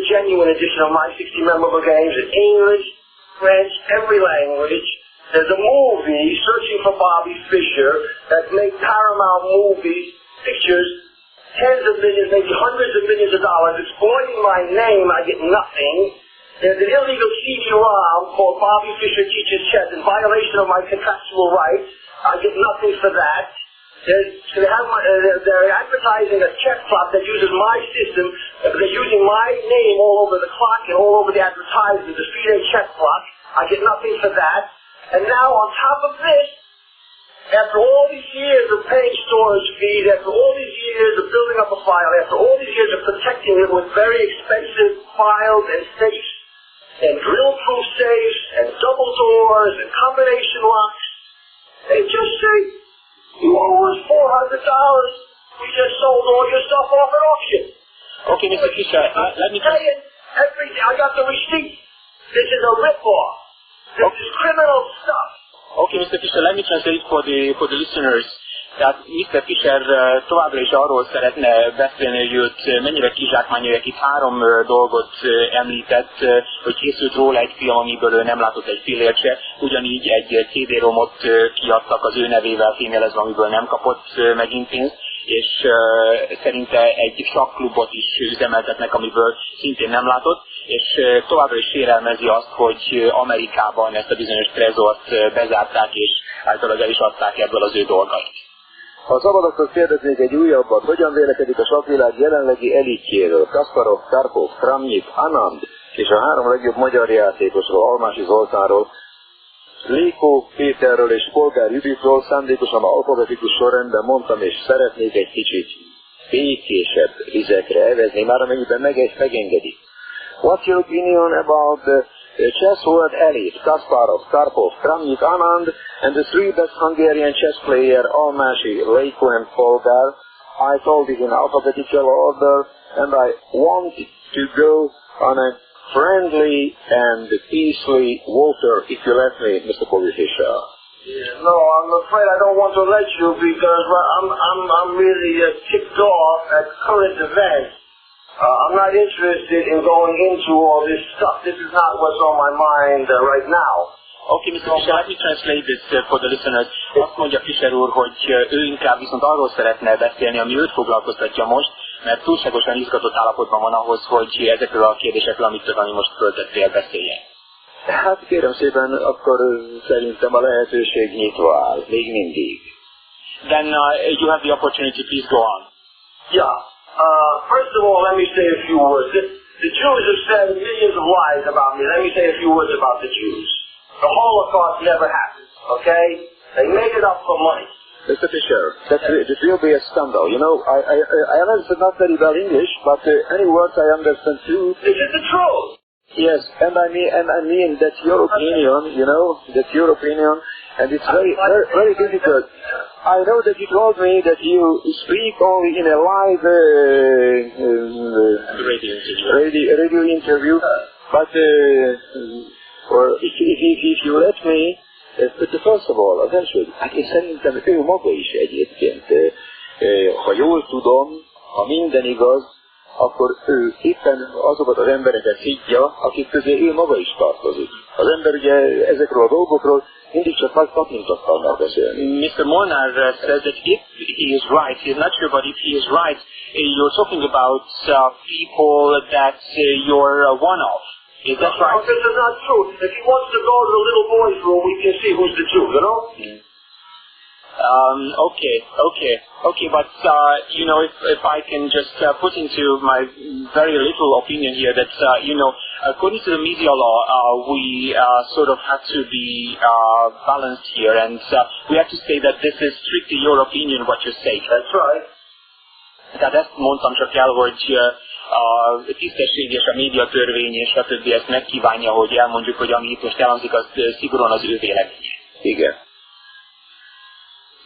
genuine edition of my 60 memorable games in English, French, every language. There's a movie, Searching for Bobby Fischer, that made Paramount movies, pictures, tens of millions, maybe hundreds of millions of dollars, exploiting my name. I get nothing. There's an illegal CD-ROM called Bobby Fischer Teaches Chess in violation of my contractual rights. I get nothing for that. They're advertising a chess clock that uses my system. They're using my name all over the clock and all over the advertisement, the three-day chess clock. I get nothing for that. And now on top of this, after all these years of paying storage fees, after all these years of building up a file, after all these years of protecting it with very expensive files and safes, and drill-proof safes, and double doors, and combination locks, they just say, you owe us $400. We just sold all your stuff off at auction. Okay, Mr. Fischer, let me... Everything. I got the receipt. This is a rip-off. This is criminal stuff. Okay, Mr. Fischer, let me translate for the listeners. Tehát Mr. Fischer továbbra is arról szeretne beszélni, hogy őt mennyire kizsákmányolják. Itt három dolgot említett, hogy készült róla egy film, amiből ő nem látott egy fillért se. Ugyanígy egy CD-romot kiadtak az ő nevével fémjelezve, amiből nem kapott megint pénzt. És szerinte egy sakklubot is üzemeltetnek, amiből szintén nem látott, és továbbra is sérelmezi azt, hogy Amerikában ezt a bizonyos trezort bezárták, és általában el is adták ebből az ő dolgait. Ha szabadokhoz kérdeznék egy újabbat, hogyan vélekedik a sakkvilág jelenlegi elitjéről, Kasparov, Karpov, Kramnyik, Anand és a három legjobb magyar játékosról, Almási Zoltánról, Lékó Péterről és Polgár Juditról szándékosan alfabetikus sorrendben mondtam, és szeretnék egy kicsit békésebb vizekre evezni, már amennyiben megengedik. What's your opinion about the chess world elite, Kasparov, Karpov, Kramnyik, Anand, and the three best Hungarian chess player, Almási, Lékó and Polgár? I told it in alphabetical order, and I want to go on a friendly and peacefully water, if you let me, Mr. Bobby Fischer. Yeah, no, I'm afraid I don't want to let you because I'm really ticked off at current events. I'm not interested in going into all this stuff. This is not what's on my mind right now. Okay, Mr. Fischer, let me translate this for the listeners. Azt mondja Fischer úr, hogy ő inkább viszont arról szeretne beszélni, ami őt foglalkoztatja most, mert túlságosan izgatott állapotban van ahhoz, hogy ezekről a kérdésekről, amit most föltettél, beszéljen. Hát kérem szépen, akkor szerintem a lehetőség nyitva áll, még mindig. Then you have the opportunity, please go on. Yeah. First of all, let me say a few words. The Jews have said millions of lies about me. Let me say a few words about the Jews. The Holocaust never happened, okay? They made it up for money. Mr. Fischer, that will be a scandal. You know, I understand not very well English, but any words I understand too. This is the truth. Yes, and I mean that's your opinion. You know, that's your opinion, and it's very difficult. I know that you told me that you speak only in a live radio interview, but if you let me. First of all, az első, hát én szerintem ő maga is egyébként, ha jól tudom, ha minden igaz, akkor ő éppen azokat az embereket szidja, akik közé ő maga is tartozik. Az ember ugye ezekről a dolgokról mindig csak nagy tapintattal beszélni. Mr. Molnár says that if he is right, he is not sure, but if he is right, you're talking about people that you're one of. Is that right? No, this is not true. If he wants to go to the little boy's room, we can see who's the Jew, you know? Okay, but, you know, if I can just put into my very little opinion here that, you know, according to the media law, we sort of have to be balanced here, and we have to say that this is strictly your opinion, what you say. That's right. Tehát ezt mondtam csak el, hogy a tisztességes a médiatörvény és a többi ezt megkívánja, hogy elmondjuk, hogy ami itt most elhangzik, az szigorúan az ő véleménye. Igen.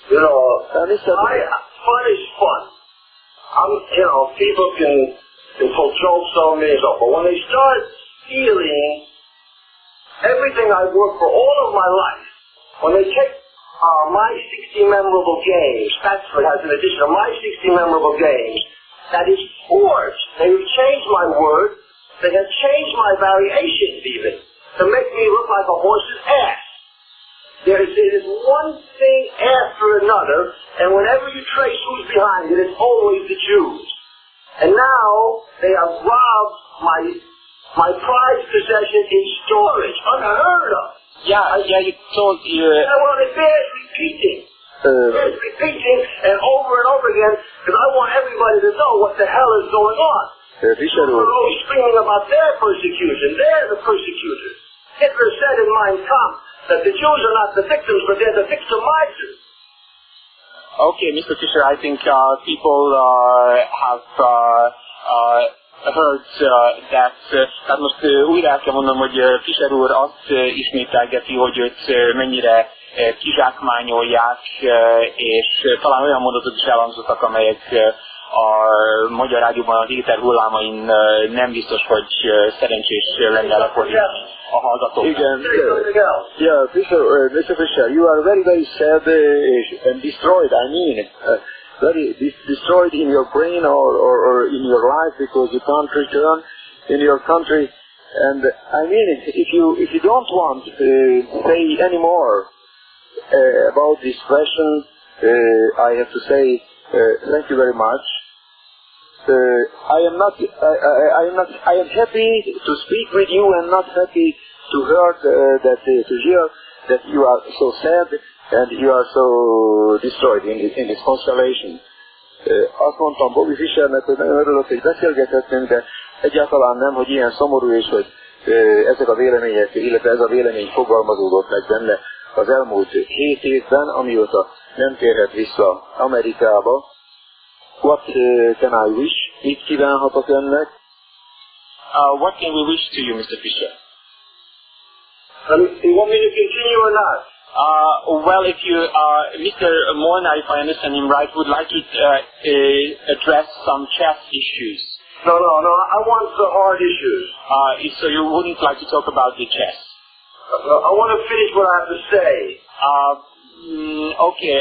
You know, fun is fun. You know, people can pull jokes on me and stuff, but when they start stealing everything I worked for all of my life, when they take my 60 memorable games, Statsford has an edition of my 60 memorable games, that is forged. They changed my word. They have changed my variations even to make me look like a horse's ass. It is one thing after another, and whenever you trace who's behind it, it's always the Jews. And now they have robbed my prized possession in storage, unheard of. Yeah, you told you. Well, it bears repeating. Bears repeating and over again, because I want everybody to know what the hell is going on. Fischer They're always screaming about their persecution. They're the persecutors. Hitler said in Mein Kampf that the Jews are not the victims, but they're the victimizers. Okay, Mr. Fischer, I think people have heard that. Tehát most újra el kell mondanom, hogy Fischer úr azt ismételgeti, hogy őt mennyire kizsákmányolják, és talán olyan mondatok is elhangzottak, amelyek a magyar rádióban az éter hullámain nem biztos, hogy szerencsés lenne lefordítani a hallgatóknak. Igen, yeah, Mr. Fischer, you are very, very sad and destroyed, I mean, very destroyed in your brain or in your life because you can't return in your country. And I mean, if you don't want to say any more about this question, I have to say thank you very much. I am happy to speak with you and not happy to hear that you are so sad and you are so destroyed in this constellation. Azt mondtam Bobby Fischernek, hogy nagyon örülök, hogy beszélgethettünk, de egyáltalán nem, hogy ilyen szomorú és hogy ezek a vélemények, illetve ez a vélemény fogalmazódott meg benne az elmúlt 7 évben, amióta nem térhet vissza Amerikába. What can I wish? Mit kívánhatok önnek? What can we wish to you, Mr. Fischer? You want me to continue or not? Well, if you, Mr. Molnar, if I understand him right, would like to address some chess issues. No, I want the hard issues. So you wouldn't like to talk about the chess? I want to finish what I have to say. Okay,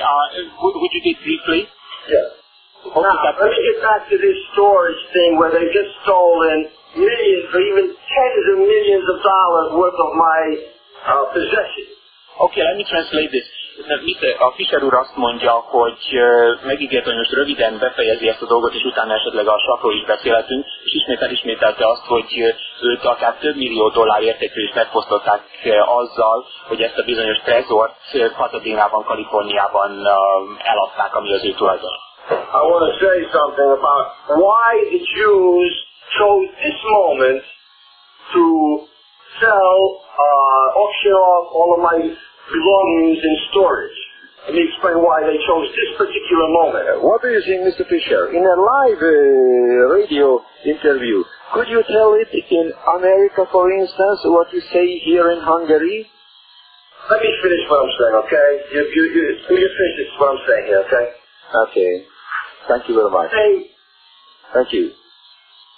would you do it briefly? Yes. Now, let me get back to this storage thing where they've just stolen millions or even tens of millions of dollars worth of my possessions. Okay, let me translate this. A Fischer úr azt mondja, hogy megígért, hogy most röviden befejezi ezt a dolgot, és utána esetleg a sakról is beszélhetünk, és ismételte azt, hogy őt akár több millió dollár értékű is megfosztották azzal, hogy ezt a bizonyos trezort Pasadena-ban, Kaliforniában eladták, ami az ő tulajdon. I want to say something about why the Jews chose this moment to sell, auction off all of my belongings in storage. Let me explain why they chose this particular moment. What do you think, Mr. Fischer? In a live radio interview, could you tell it in America, for instance, what you say here in Hungary? Let me finish what I'm saying, okay? Let me finish what I'm saying here, okay? Okay. Thank you very much. Hey. Thank you.